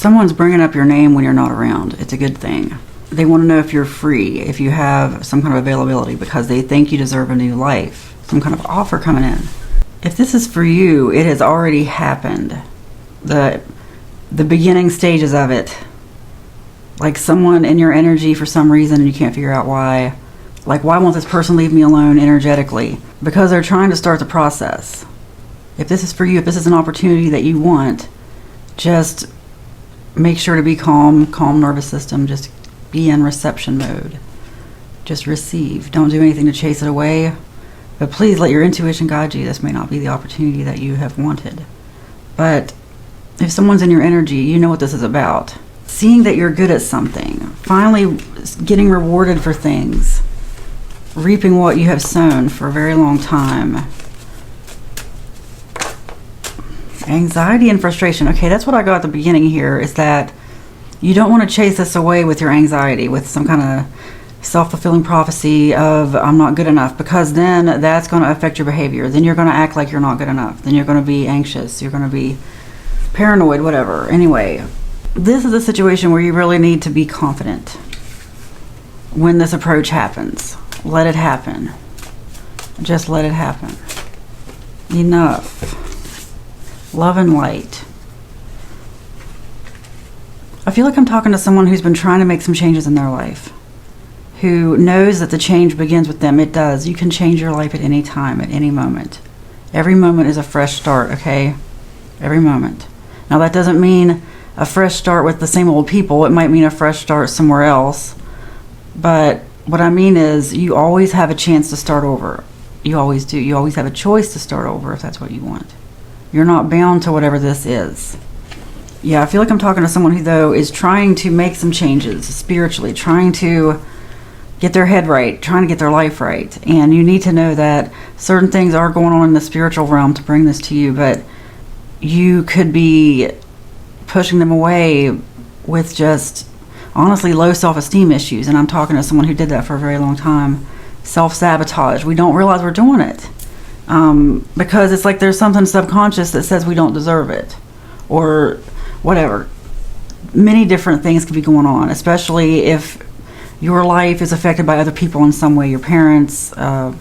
Someone's bringing up your name when you're not around. It's a good thing. They want to know if you're free, if you have some kind of availability, because they think you deserve a new life, some kind of offer coming in. If this is for you, it has already happened. The beginning stages of it. Like someone in your energy for some reason and you can't figure out why. Like, why won't this person leave me alone energetically? Because they're trying to start the process. If this is for you, if this is an opportunity that you want, just make sure to be calm nervous system. Just be in reception mode. Just receive. Don't do anything to chase it away. But please let your intuition guide you. This may not be the opportunity that you have wanted. But if someone's in your energy, you know what this is about. Seeing that you're good at something. Finally getting rewarded for things. Reaping what you have sown for a very long time. Anxiety and frustration. Okay, that's what I got at the beginning here, is that you don't want to chase this away with your anxiety, with some kind of self-fulfilling prophecy of I'm not good enough, because then that's going to affect your behavior. Then you're going to act like you're not good enough. Then you're going to be anxious. You're going to be paranoid, whatever. Anyway, this is a situation where you really need to be confident when this approach happens. Let it happen. Just let it happen. Enough. Love and light. I feel like I'm talking to someone who's been trying to make some changes in their life, who knows that the change begins with them. It does. You can change your life at any time, at any moment. Every moment is a fresh start, okay? Every moment. Now, that doesn't mean a fresh start with the same old people. It might mean a fresh start somewhere else. But what I mean is, you always have a chance to start over. You always do. You always have a choice to start over if that's what you want. You're not bound to whatever this is. Yeah, I feel like I'm talking to someone who, though, is trying to make some changes spiritually, trying to get their head right, trying to get their life right. And you need to know that certain things are going on in the spiritual realm to bring this to you, but you could be pushing them away with just, honestly, low self-esteem issues. And I'm talking to someone who did that for a very long time. Self-sabotage. We don't realize we're doing it. Because it's like there's something subconscious that says we don't deserve it. Or whatever. Many different things could be going on, especially if your life is affected by other people in some way, your parents, a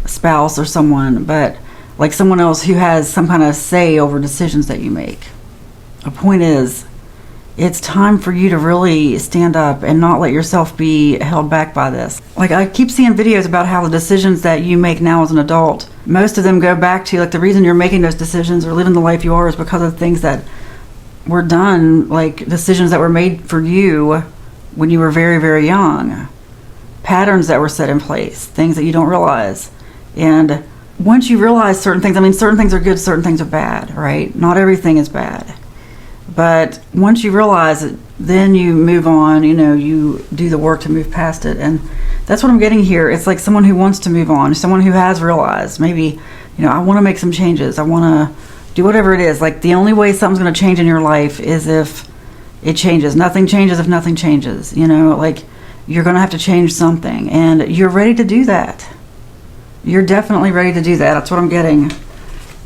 spouse, or someone, but like someone else who has some kind of say over decisions that you make. The point is, it's time for you to really stand up and not let yourself be held back by this. Like, I keep seeing videos about how the decisions that you make now as an adult, most of them go back to, like, the reason you're making those decisions or living the life you are is because of things that were done, like decisions that were made for you when you were very, very young. Patterns that were set in place, things that you don't realize. And once you realize certain things, I mean, certain things are good, certain things are bad, right? Not everything is bad. But once you realize it, then you move on, you know, you do the work to move past it. And that's what I'm getting here. It's like someone who wants to move on, someone who has realized, maybe, you know, I want to make some changes. I want to do whatever it is. Like, the only way something's going to change in your life is if it changes. Nothing changes if nothing changes. You know, like, you're going to have to change something. And you're ready to do that. You're definitely ready to do that. That's what I'm getting.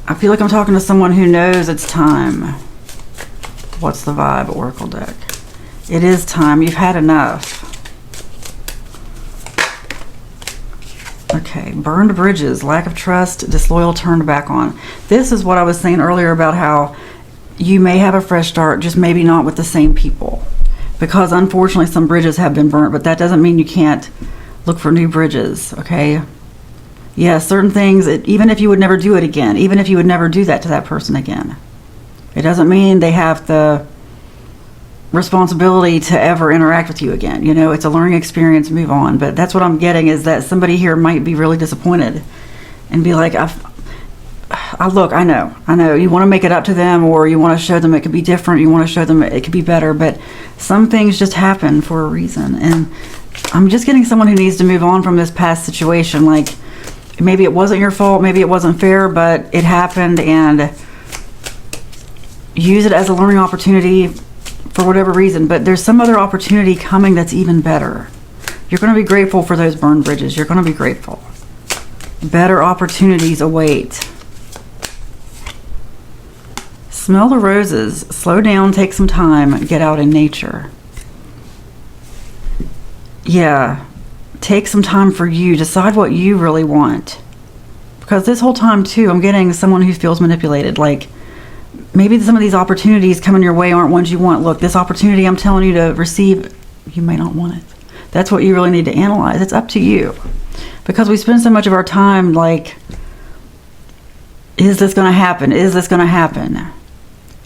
I feel like I'm talking to someone who knows it's time. What's the vibe, Oracle deck? It is time. You've had enough. Okay, burned bridges, lack of trust, disloyal, turned back on. This is what I was saying earlier about how you may have a fresh start, just maybe not with the same people. Because unfortunately some bridges have been burnt, but that doesn't mean you can't look for new bridges, okay? Yeah, certain things, even if you would never do it again, even if you would never do that to that person again, it doesn't mean they have the responsibility to ever interact with you again. You know, it's a learning experience, move on. But that's what I'm getting, is that somebody here might be really disappointed and be like, look, I know you want to make it up to them, or you want to show them it could be different, you want to show them it could be better, but some things just happen for a reason. And I'm just getting someone who needs to move on from this past situation. Like, maybe it wasn't your fault, maybe it wasn't fair, but it happened, and use it as a learning opportunity for whatever reason. But there's some other opportunity coming that's even better. You're going to be grateful for those burned bridges. You're going to be grateful. Better opportunities await. Smell the roses. Slow down, take some time, get out in nature. Yeah, take some time for you. Decide what you really want. Because this whole time, too, I'm getting someone who feels manipulated. Like, maybe some of these opportunities coming your way aren't ones you want. Look, this opportunity I'm telling you to receive, you may not want it. That's what you really need to analyze. It's up to you. Because we spend so much of our time, like, is this going to happen? Is this going to happen?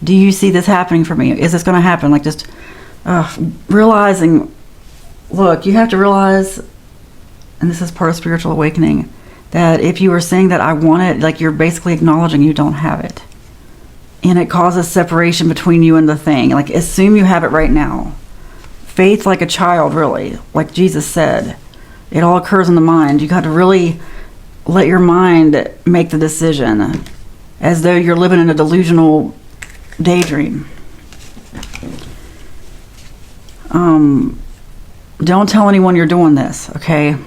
Do you see this happening for me? Is this going to happen? Like, just realizing, look, you have to realize, and this is part of spiritual awakening, that if you are saying that I want it, like, you're basically acknowledging you don't have it. And it causes separation between you and the thing. Like, assume you have it right now. Faith like a child, really. Like Jesus said, it all occurs in the mind. You got to really let your mind make the decision, as though you're living in a delusional daydream. Don't tell anyone you're doing this, okay?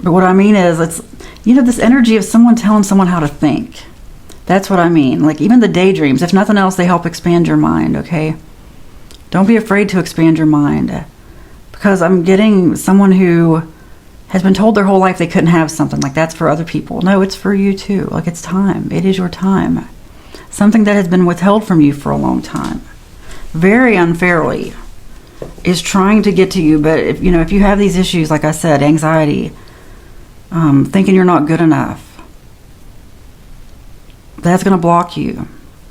But what I mean is, it's, this energy of someone telling someone how to think. That's what I mean. Like, even the daydreams, if nothing else, they help expand your mind, okay? Don't be afraid to expand your mind. Because I'm getting someone who has been told their whole life they couldn't have something. Like, that's for other people. No, it's for you too. Like, it's time. It is your time. Something that has been withheld from you for a long time, very unfairly, is trying to get to you. But if you have these issues, like I said, anxiety, thinking you're not good enough, that's going to block you.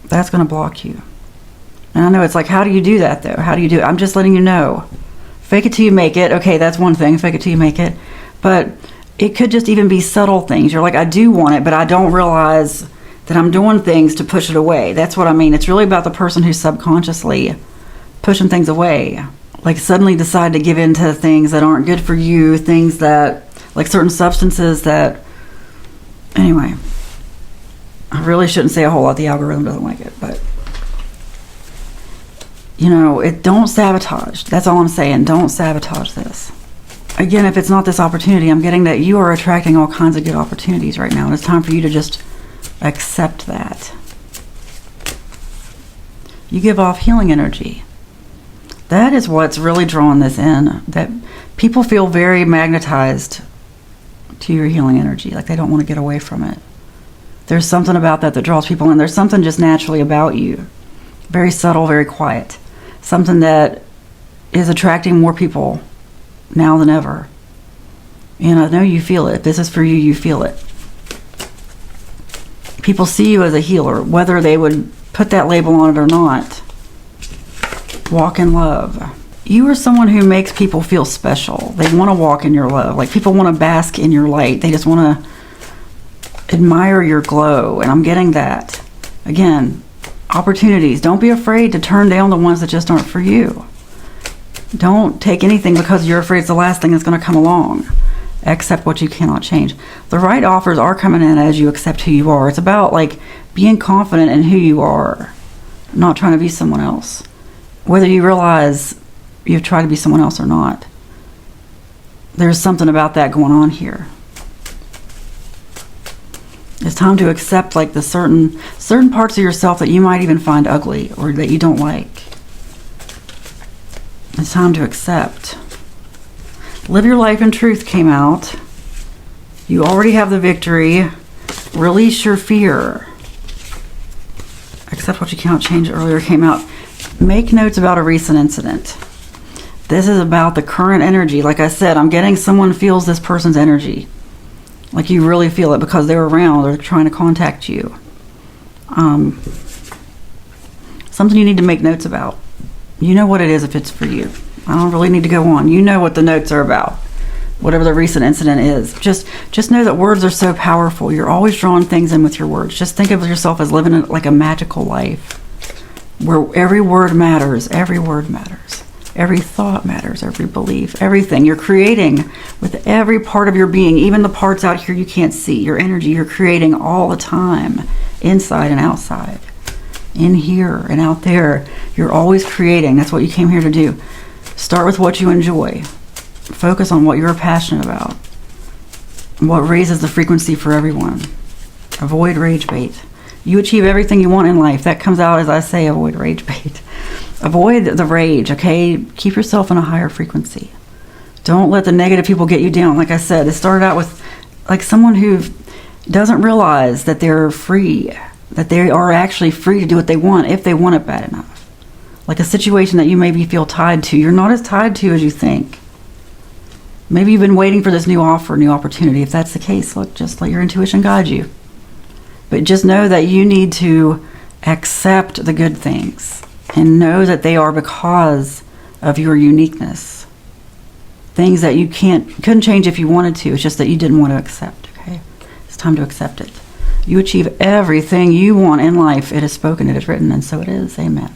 That's going to block you. And I know it's like, how do you do that, though? How do you do it? I'm just letting you know. Fake it till you make it. Okay, that's one thing. Fake it till you make it. But it could just even be subtle things. You're like, I do want it, but I don't realize that I'm doing things to push it away. That's what I mean. It's really about the person who's subconsciously pushing things away. Like, suddenly decide to give in to things that aren't good for you. Things that, like certain substances that, anyway. I really shouldn't say a whole lot. The algorithm doesn't like it, but don't sabotage. That's all I'm saying. Don't sabotage this. Again, if it's not this opportunity, I'm getting that you are attracting all kinds of good opportunities right now, and it's time for you to just accept that. You give off healing energy. That is what's really drawing this in. That people feel very magnetized to your healing energy, like they don't want to get away from it. There's something about that draws people in. There's something just naturally about you. Very subtle, very quiet. Something that is attracting more people now than ever. And I know you feel it. If this is for you, you feel it. People see you as a healer, whether they would put that label on it or not. Walk in love. You are someone who makes people feel special. They want to walk in your love. Like, people want to bask in your light. They just want to admire your glow, and I'm getting that. Again, opportunities. Don't be afraid to turn down the ones that just aren't for you. Don't take anything because you're afraid it's the last thing that's going to come along. Accept what you cannot change. The right offers are coming in as you accept who you are. It's about, like, being confident in who you are, not trying to be someone else. Whether you realize you've tried to be someone else or not, there's something about that going on here. It's time to accept, like, the certain parts of yourself that you might even find ugly or that you don't like. It's time to accept. Live your life in truth came out. You already have the victory. Release your fear. Accept what you cannot change earlier came out. Make notes about a recent incident. This is about the current energy. Like I said, I'm getting someone feels this person's energy. Like, you really feel it because they're around or trying to contact you. Something you need to make notes about. You know what it is if it's for you. I don't really need to go on. You know what the notes are about. Whatever the recent incident is. Just know that words are so powerful. You're always drawing things in with your words. Just think of yourself as living like a magical life where every word matters. Every word matters. Every thought matters, every belief, everything. You're creating with every part of your being, even the parts out here you can't see. Your energy, you're creating all the time, inside and outside, in here and out there. You're always creating. That's what you came here to do. Start with what you enjoy. Focus on what you're passionate about, what raises the frequency for everyone. Avoid rage bait. You achieve everything you want in life. That comes out, as I say, avoid rage bait. Avoid the rage, okay? Keep yourself in a higher frequency. Don't let the negative people get you down. Like I said, it started out with like someone who doesn't realize that they're free, that they are actually free to do what they want if they want it bad enough. Like a situation that you maybe feel tied to. You're not as tied to as you think. Maybe you've been waiting for this new offer, new opportunity. If that's the case, look, just let your intuition guide you. But just know that you need to accept the good things and know that they are because of your uniqueness. Things that you couldn't change if you wanted to. It's just that you didn't want to accept, okay? It's time to accept it. You achieve everything you want in life. It is spoken, it is written, and so it is. Amen.